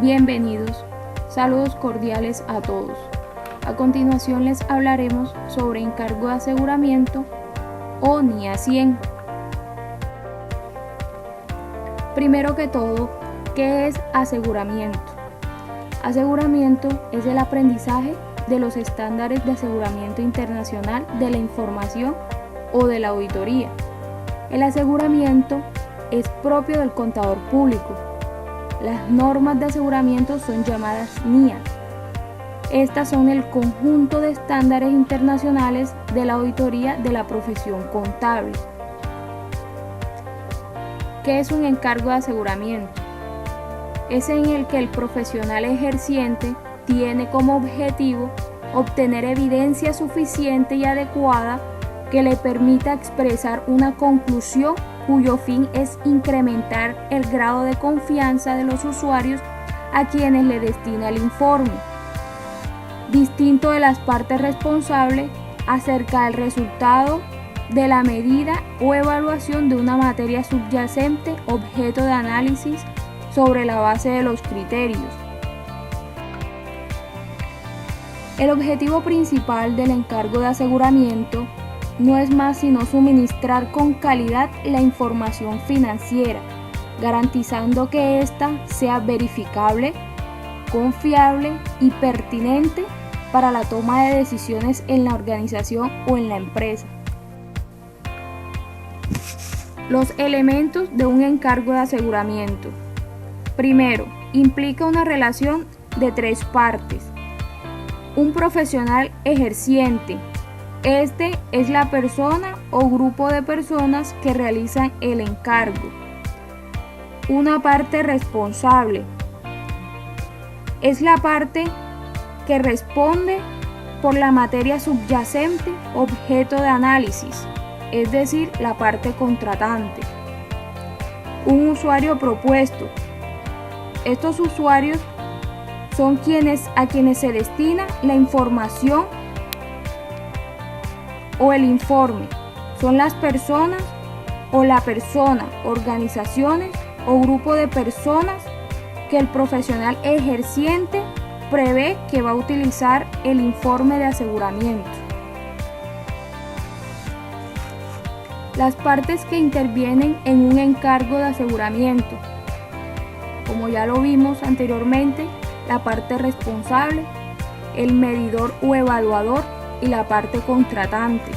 Bienvenidos, saludos cordiales a todos. A continuación les hablaremos sobre encargo de aseguramiento o NIA 100. Primero que todo, ¿qué es aseguramiento? Aseguramiento es el aprendizaje de los estándares de aseguramiento internacional de la información o de la auditoría. El aseguramiento es propio del contador público. Las normas de aseguramiento son llamadas NIA. Estas son el conjunto de estándares internacionales de la auditoría de la profesión contable. ¿Qué es un encargo de aseguramiento? Es en el que el profesional ejerciente tiene como objetivo obtener evidencia suficiente y adecuada que le permita expresar una conclusión cuyo fin es incrementar el grado de confianza de los usuarios a quienes le destina el informe, distinto de las partes responsables acerca del resultado de la medida o evaluación de una materia subyacente objeto de análisis sobre la base de los criterios. El objetivo principal del encargo de aseguramiento no es más sino suministrar con calidad la información financiera, garantizando que ésta sea verificable, confiable y pertinente para la toma de decisiones en la organización o en la empresa. Los elementos de un encargo de aseguramiento. Primero, implica una relación de tres partes. Un profesional ejerciente. Este es la persona o grupo de personas que realizan el encargo. Una parte responsable. Es la parte que responde por la materia subyacente objeto de análisis, es decir, la parte contratante. Un usuario propuesto. Estos usuarios son a quienes se destina la información o el informe. Son las personas o la persona, organizaciones o grupo de personas que el profesional ejerciente prevé que va a utilizar el informe de aseguramiento. Las partes que intervienen en un encargo de aseguramiento. Como ya lo vimos anteriormente, la parte responsable, el medidor o evaluador y la parte contratante.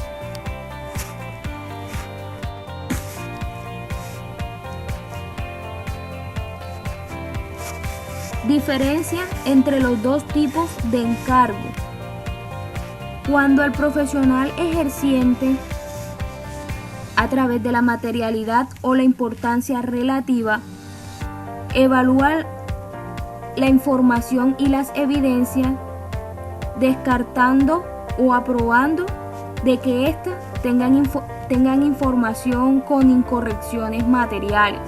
Diferencia entre los dos tipos de encargo. Cuando el profesional ejerciente, a través de la materialidad o la importancia relativa, evalúa la información y las evidencias, descartando o aprobando de que éstas tengan información con incorrecciones materiales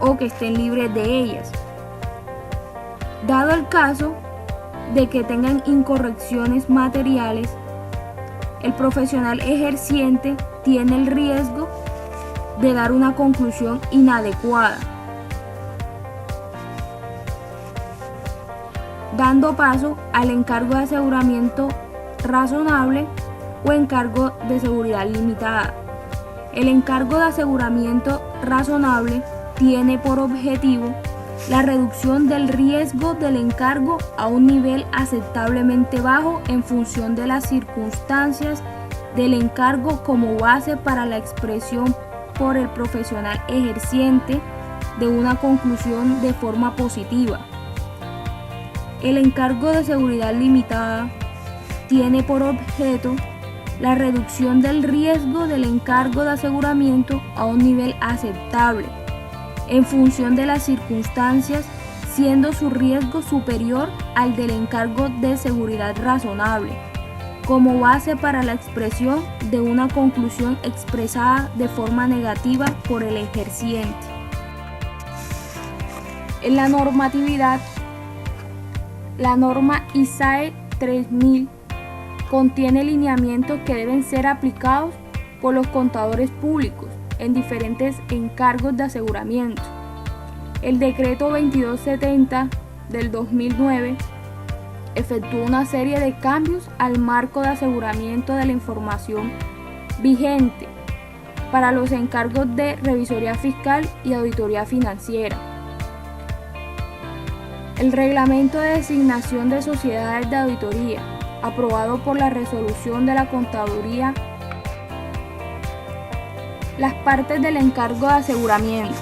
o que estén libres de ellas. Dado el caso de que tengan incorrecciones materiales, el profesional ejerciente tiene el riesgo de dar una conclusión inadecuada, dando paso al encargo de aseguramiento razonable o encargo de seguridad limitada. El encargo de aseguramiento razonable tiene por objetivo la reducción del riesgo del encargo a un nivel aceptablemente bajo en función de las circunstancias del encargo como base para la expresión por el profesional ejerciente de una conclusión de forma positiva. El encargo de seguridad limitada tiene por objeto la reducción del riesgo del encargo de aseguramiento a un nivel aceptable en función de las circunstancias, siendo su riesgo superior al del encargo de seguridad razonable, como base para la expresión de una conclusión expresada de forma negativa por el ejerciente. En la normatividad, la norma ISAE 3000 contiene lineamientos que deben ser aplicados por los contadores públicos en diferentes encargos de aseguramiento. El decreto 2270 del 2009 efectuó una serie de cambios al marco de aseguramiento de la información vigente para los encargos de revisoría fiscal y auditoría financiera. El reglamento de designación de sociedades de auditoría, aprobado por la resolución de la Contaduría, las partes del encargo de aseguramiento.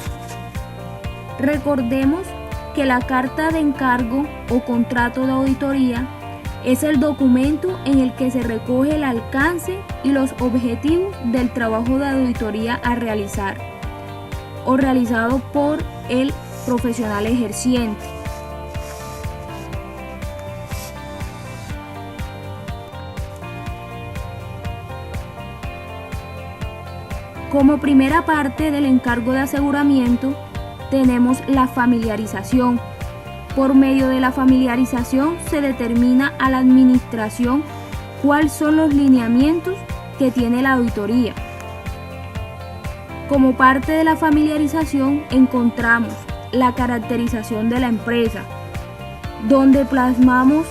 Recordemos que la carta de encargo o contrato de auditoría es el documento en el que se recoge el alcance y los objetivos del trabajo de auditoría a realizar o realizado por el profesional ejerciente. Como primera parte del encargo de aseguramiento, tenemos la familiarización. Por medio de la familiarización se determina a la administración cuáles son los lineamientos que tiene la auditoría. Como parte de la familiarización encontramos la caracterización de la empresa, donde plasmamos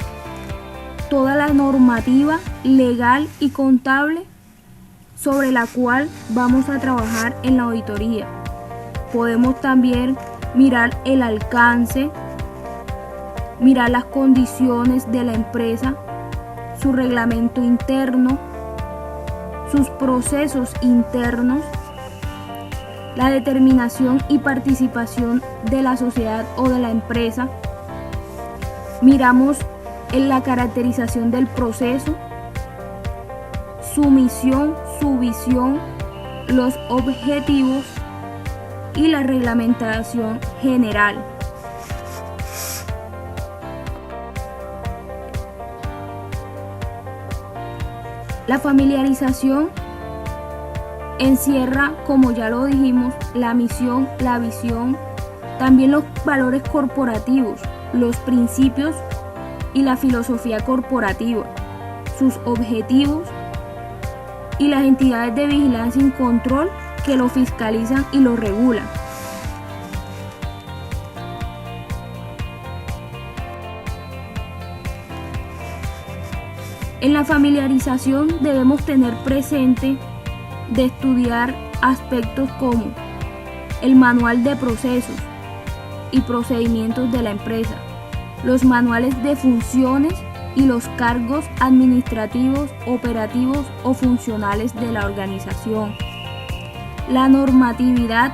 toda la normativa legal y contable sobre la cual vamos a trabajar en la auditoría. Podemos también mirar el alcance, mirar las condiciones de la empresa, su reglamento interno, sus procesos internos, la determinación y participación de la sociedad o de la empresa. Miramos en la caracterización del proceso, su misión, su visión, los objetivos y la reglamentación general. La familiarización encierra, como ya lo dijimos, la misión, la visión, también los valores corporativos, los principios y la filosofía corporativa, sus objetivos y las entidades de vigilancia y control que lo fiscalizan y lo regulan. En la familiarización debemos tener presente de estudiar aspectos como el manual de procesos y procedimientos de la empresa, los manuales de funciones y los cargos administrativos, operativos o funcionales de la organización, la normatividad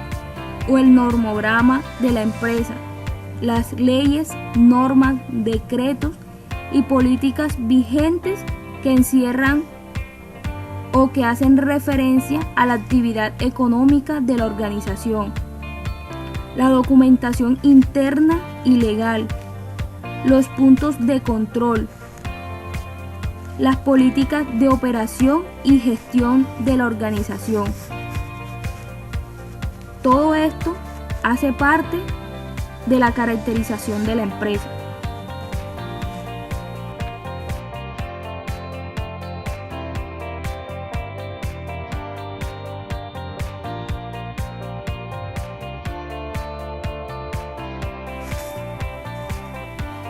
o el normograma de la empresa, las leyes, normas, decretos y políticas vigentes que encierran o que hacen referencia a la actividad económica de la organización, la documentación interna y legal, los puntos de control, las políticas de operación y gestión de la organización. Todo esto hace parte de la caracterización de la empresa.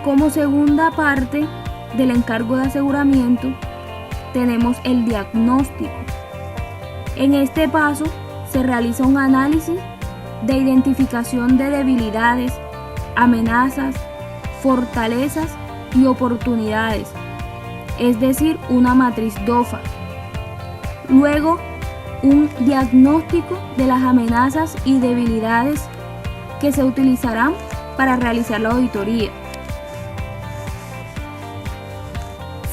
Como segunda parte del encargo de aseguramiento, tenemos el diagnóstico. En este paso se realiza un análisis de identificación de debilidades, amenazas, fortalezas y oportunidades, es decir, una matriz DOFA. Luego, un diagnóstico de las amenazas y debilidades que se utilizarán para realizar la auditoría.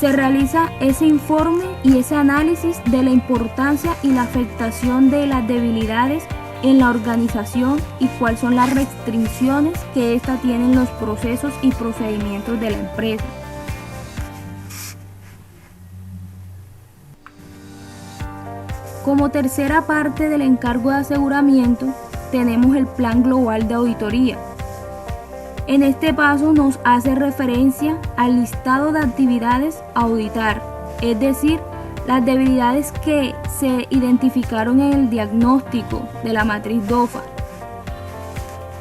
Se realiza ese informe y ese análisis de la importancia y la afectación de las debilidades en la organización y cuáles son las restricciones que ésta tiene en los procesos y procedimientos de la empresa. Como tercera parte del encargo de aseguramiento, tenemos el Plan Global de Auditoría. En este paso nos hace referencia al listado de actividades a auditar, es decir, las debilidades que se identificaron en el diagnóstico de la matriz DOFA.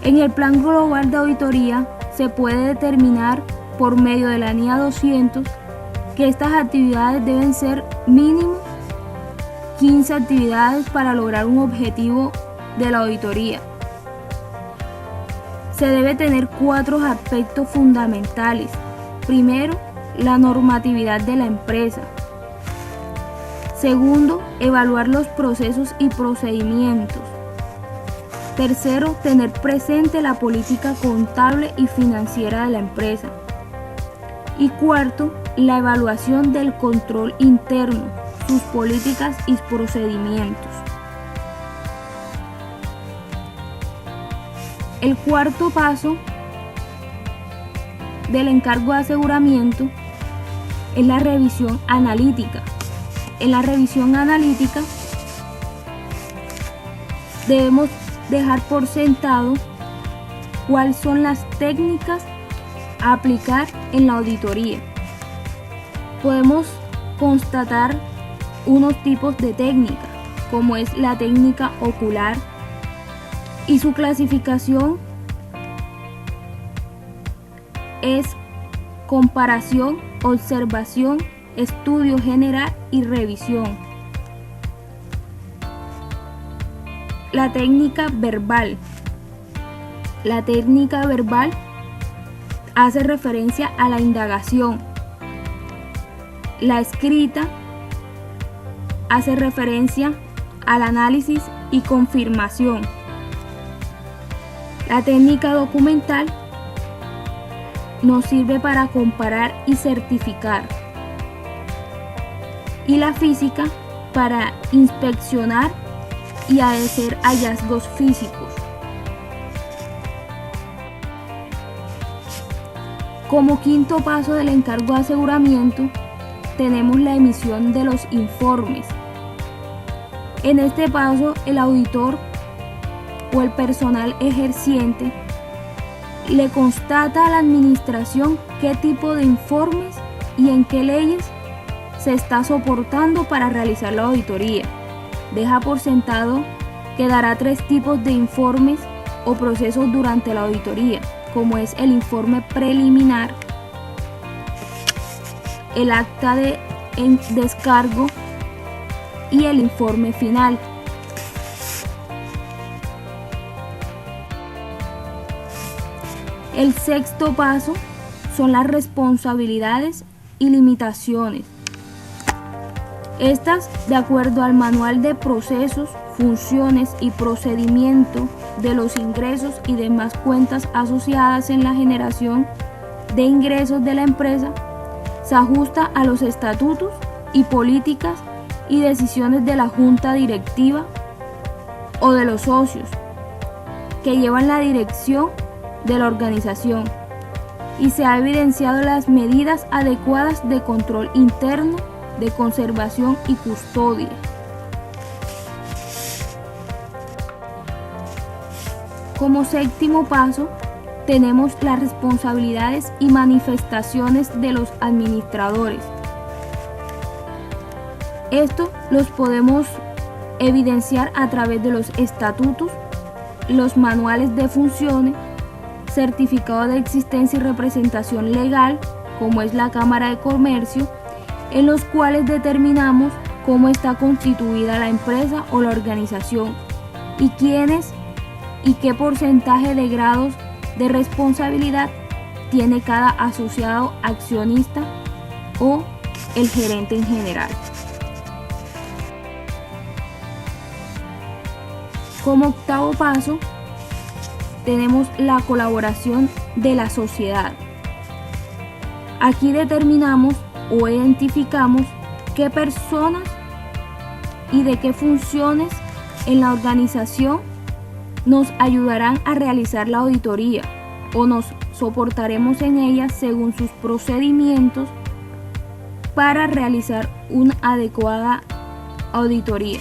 En el Plan Global de Auditoría se puede determinar por medio de la NIA 200 que estas actividades deben ser mínimo 15 actividades para lograr un objetivo de la auditoría. Se debe tener 4 aspectos fundamentales. Primero, la normatividad de la empresa. Segundo, evaluar los procesos y procedimientos. Tercero, tener presente la política contable y financiera de la empresa. Y cuarto, la evaluación del control interno, sus políticas y procedimientos. El cuarto paso del encargo de aseguramiento es la revisión analítica. En la revisión analítica debemos dejar por sentado cuáles son las técnicas a aplicar en la auditoría. Podemos constatar unos tipos de técnica, como es la técnica ocular, y su clasificación es comparación, observación, estudio general y revisión. La técnica verbal. La técnica verbal hace referencia a la indagación. La escrita hace referencia al análisis y confirmación. La técnica documental nos sirve para comparar y certificar. Y la física para inspeccionar y hacer hallazgos físicos. Como quinto paso del encargo de aseguramiento, tenemos la emisión de los informes. En este paso, el auditor o el personal ejerciente le constata a la administración qué tipo de informes y en qué leyes se está soportando para realizar la auditoría. Deja por sentado que dará 3 tipos de informes o procesos durante la auditoría, como es el informe preliminar, el acta de descargo y el informe final. El sexto paso son las responsabilidades y limitaciones. Estas, de acuerdo al Manual de Procesos, Funciones y Procedimiento de los ingresos y demás cuentas asociadas en la generación de ingresos de la empresa, se ajusta a los estatutos y políticas y decisiones de la junta directiva o de los socios que llevan la dirección de la organización, y se ha evidenciado las medidas adecuadas de control interno, de conservación y custodia. Como séptimo paso, tenemos las responsabilidades y manifestaciones de los administradores. Esto los podemos evidenciar a través de los estatutos, los manuales de funciones, certificado de existencia y representación legal, como es la Cámara de Comercio, en los cuales determinamos cómo está constituida la empresa o la organización y quiénes y qué porcentaje de grados de responsabilidad tiene cada asociado accionista o el gerente en general. Como octavo paso, tenemos la colaboración de la sociedad. Aquí determinamos o identificamos qué personas y de qué funciones en la organización nos ayudarán a realizar la auditoría o nos soportaremos en ella según sus procedimientos para realizar una adecuada auditoría.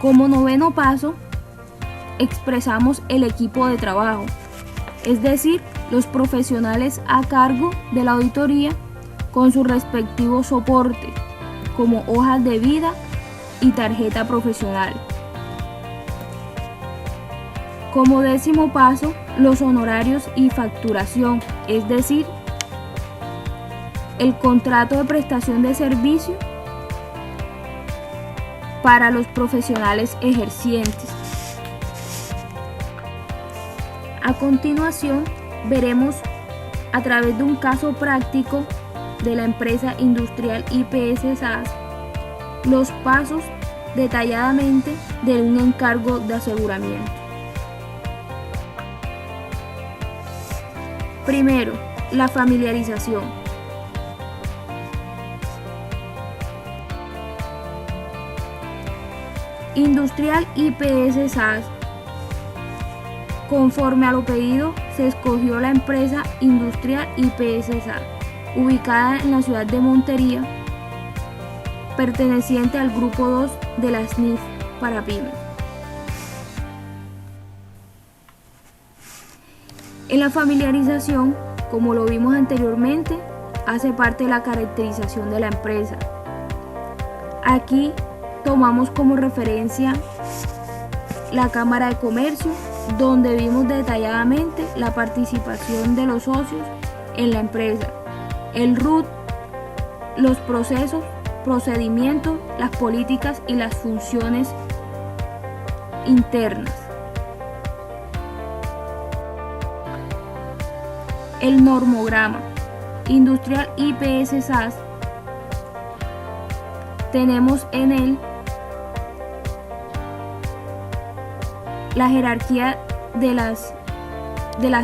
Como noveno paso, expresamos el equipo de trabajo, es decir, los profesionales a cargo de la auditoría con su respectivo soporte, como hojas de vida y tarjeta profesional. Como 10º paso, los honorarios y facturación, es decir, el contrato de prestación de servicio para los profesionales ejercientes. A continuación, veremos a través de un caso práctico de la empresa industrial IPS SAS los pasos detalladamente de un encargo de aseguramiento. Primero, la familiarización. Industrial IPS SAS. Conforme a lo pedido, se escogió la empresa Industrial IPS SAS, ubicada en la ciudad de Montería, perteneciente al grupo 2 de las NIF para pymes. En la familiarización, como lo vimos anteriormente, hace parte de la caracterización de la empresa. Aquí tomamos como referencia la Cámara de Comercio, donde vimos detalladamente la participación de los socios en la empresa, el RUT, los procesos, procedimientos, las políticas y las funciones internas. El normograma Industrial IPS SAS, tenemos en él la jerarquía de las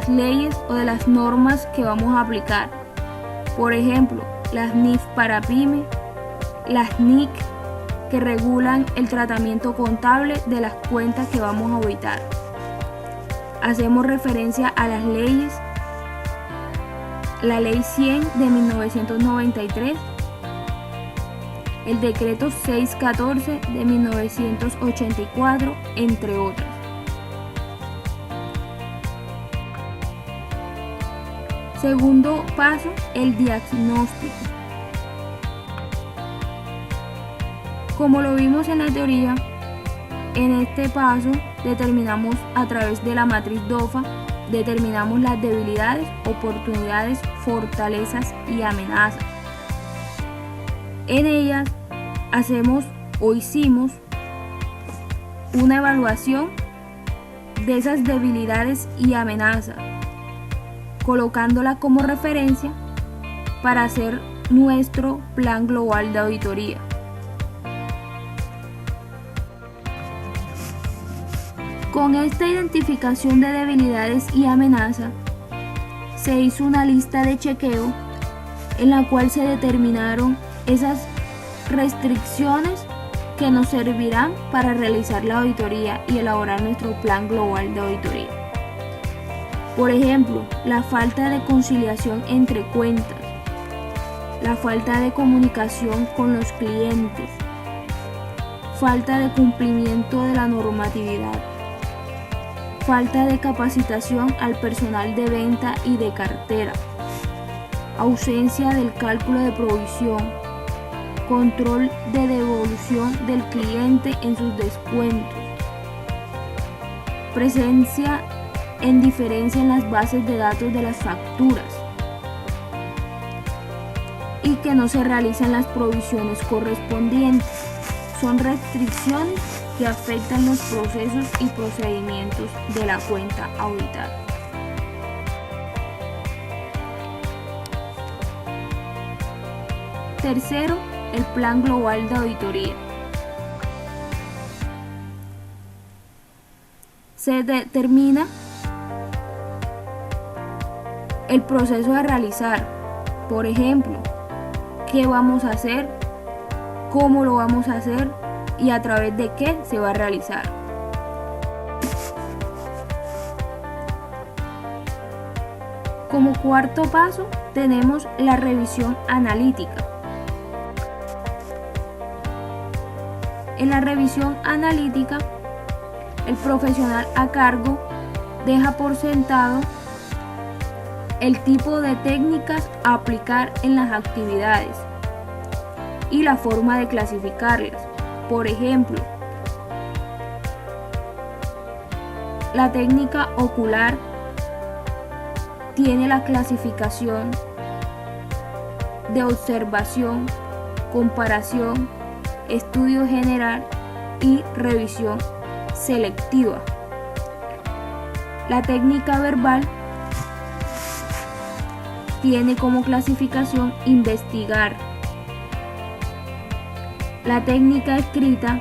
leyes o de las normas que vamos a aplicar. Por ejemplo, las NIF para pyme, las NIC que regulan el tratamiento contable de las cuentas que vamos a auditar. Hacemos referencia a las leyes, la Ley 100 de 1993, el Decreto 614 de 1984, entre otras. Segundo paso, el diagnóstico. Como lo vimos en la teoría, en este paso determinamos a través de la matriz DOFA, determinamos las debilidades, oportunidades, fortalezas y amenazas. En ellas hacemos o hicimos una evaluación de esas debilidades y amenazas, colocándola como referencia para hacer nuestro plan global de auditoría. Con esta identificación de debilidades y amenazas, se hizo una lista de chequeo en la cual se determinaron esas restricciones que nos servirán para realizar la auditoría y elaborar nuestro plan global de auditoría. Por ejemplo, la falta de conciliación entre cuentas, la falta de comunicación con los clientes, falta de cumplimiento de la normatividad, falta de capacitación al personal de venta y de cartera, ausencia del cálculo de provisión, control de devolución del cliente en sus descuentos, presencia en diferencia en las bases de datos de las facturas y que no se realizan las provisiones correspondientes. Son restricciones que afectan los procesos y procedimientos de la cuenta auditada. Tercero, el plan global de auditoría. Se determina el proceso a realizar, por ejemplo, qué vamos a hacer, cómo lo vamos a hacer y a través de qué se va a realizar. Como cuarto paso tenemos la revisión analítica. En la revisión analítica, el profesional a cargo deja por sentado el tipo de técnicas a aplicar en las actividades y la forma de clasificarlas. Por ejemplo, La técnica ocular tiene la clasificación de observación, comparación, estudio general y revisión selectiva. La técnica verbal tiene como clasificación investigar. La técnica escrita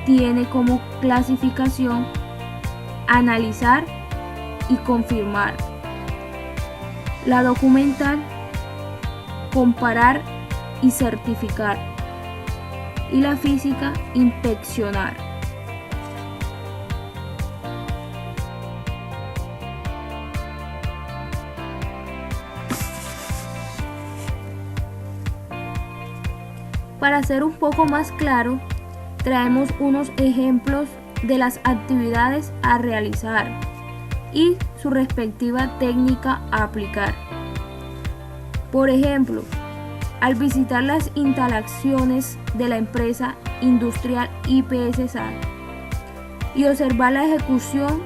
tiene como clasificación analizar y confirmar. La documental, comparar y certificar. Y la física, inspeccionar. Para ser un poco más claro, traemos unos ejemplos de las actividades a realizar y su respectiva técnica a aplicar. Por ejemplo, al visitar las instalaciones de la empresa industrial IPS-SAR y observar la ejecución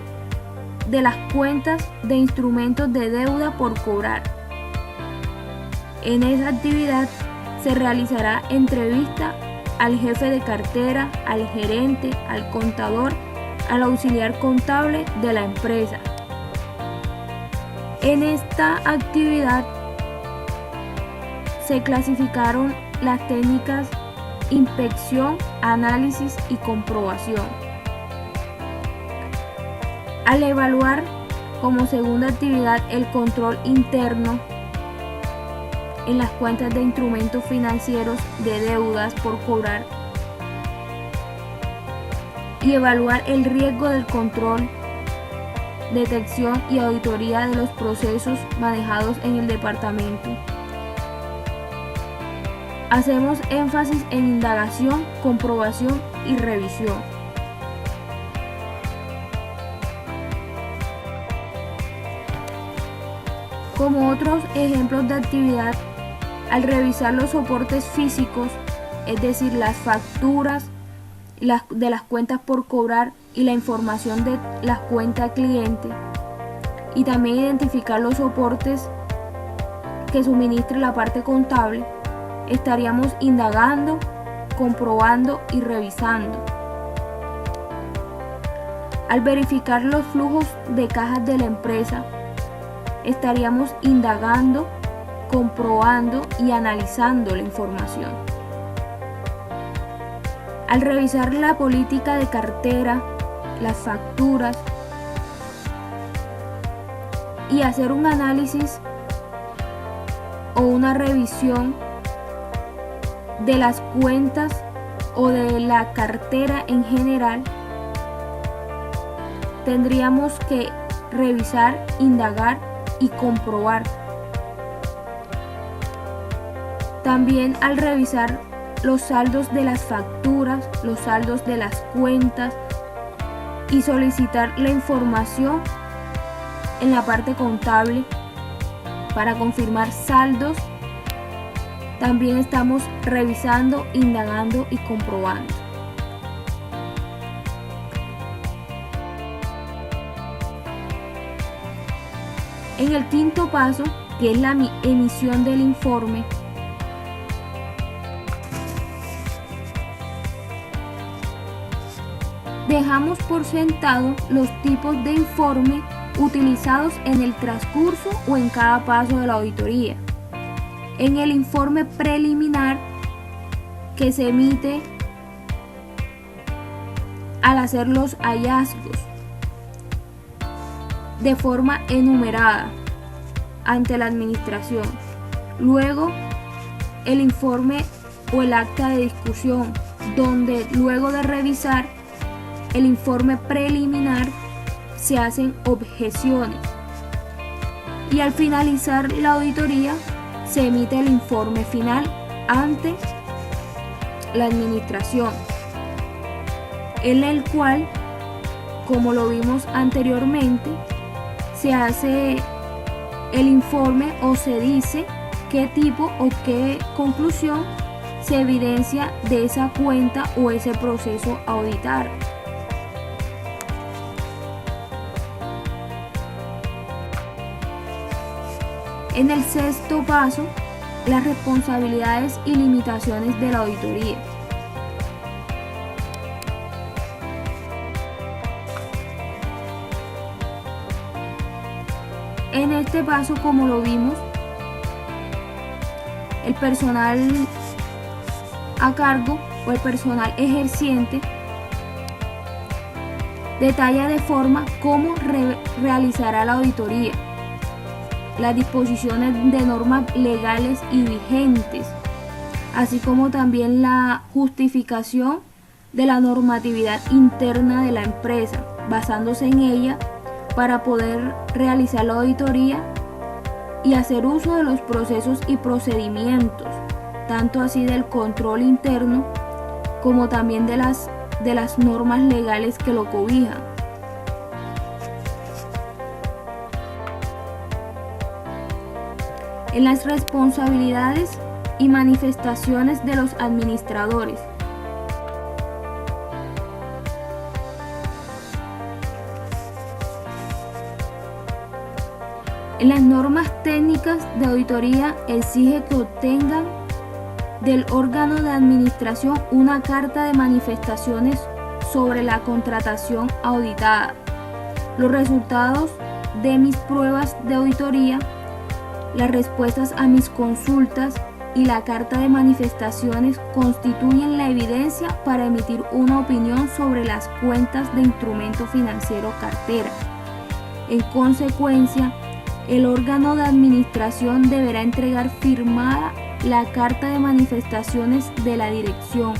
de las cuentas de instrumentos de deuda por cobrar. En esa actividad se realizará entrevista al jefe de cartera, al gerente, al contador, al auxiliar contable de la empresa. En esta actividad se clasificaron las técnicas inspección, análisis y comprobación. Al evaluar como segunda actividad el control interno en las cuentas de instrumentos financieros de deudas por cobrar y evaluar el riesgo del control, detección y auditoría de los procesos manejados en el departamento. Hacemos énfasis en indagación, comprobación y revisión. Como otros ejemplos de actividad, al revisar los soportes físicos, es decir, las facturas de las cuentas por cobrar y la información de las cuentas cliente, y también identificar los soportes que suministre la parte contable, estaríamos indagando, comprobando y revisando. Al verificar los flujos de cajas de la empresa, estaríamos indagando, comprobando y analizando la información. Al revisar la política de cartera, las facturas y hacer un análisis o una revisión de las cuentas o de la cartera en general, tendríamos que revisar, indagar y comprobar. También al revisar los saldos de las facturas, los saldos de las cuentas y solicitar la información en la parte contable para confirmar saldos, también estamos revisando, indagando y comprobando. En el quinto paso, que es la emisión del informe, dejamos por sentado los tipos de informe utilizados en el transcurso o en cada paso de la auditoría. En el informe preliminar que se emite al hacer los hallazgos de forma enumerada ante la administración. Luego, el informe o el acta de discusión, donde luego de revisar el informe preliminar se hacen objeciones. Y al finalizar la auditoría, se emite el informe final ante la administración, en el cual, como lo vimos anteriormente, se hace el informe o se dice qué tipo o qué conclusión se evidencia de esa cuenta o ese proceso a auditar. En el sexto paso, las responsabilidades y limitaciones de la auditoría. En este paso, como lo vimos, el personal a cargo o el personal ejerciente detalla de forma cómo realizará la auditoría, las disposiciones de normas legales y vigentes, así como también la justificación de la normatividad interna de la empresa, basándose en ella para poder realizar la auditoría y hacer uso de los procesos y procedimientos, tanto así del control interno como también de las normas legales que lo cobijan. En las responsabilidades y manifestaciones de los administradores. En las normas técnicas de auditoría exige que obtengan del órgano de administración una carta de manifestaciones sobre la contratación auditada, los resultados de mis pruebas de auditoría, las respuestas a mis consultas y la carta de manifestaciones constituyen la evidencia para emitir una opinión sobre las cuentas de instrumento financiero cartera. En consecuencia, el órgano de administración deberá entregar firmada la carta de manifestaciones de la dirección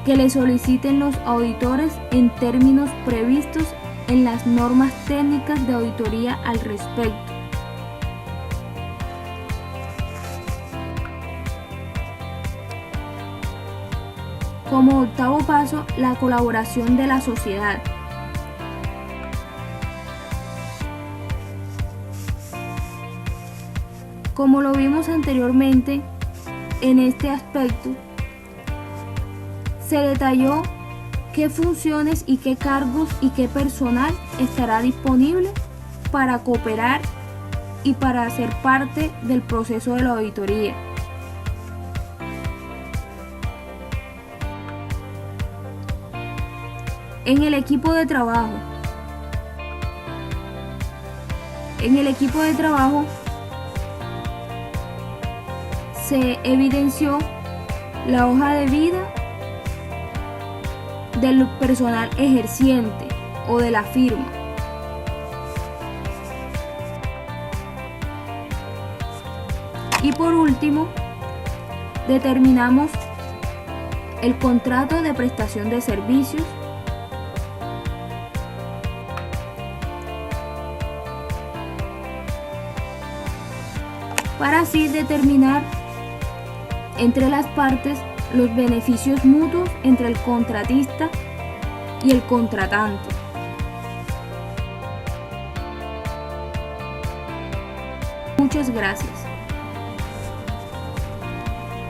que le soliciten los auditores en términos previstos en las normas técnicas de auditoría al respecto. Como octavo paso, la colaboración de la sociedad. Como lo vimos anteriormente, en este aspecto se detalló qué funciones y qué cargos y qué personal estará disponible para cooperar y para ser parte del proceso de la auditoría. En el equipo de trabajo. Se evidenció la hoja de vida del personal ejerciente o de la firma. Y por último, determinamos el contrato de prestación de servicios, para así determinar entre las partes los beneficios mutuos entre el contratista y el contratante. Muchas gracias.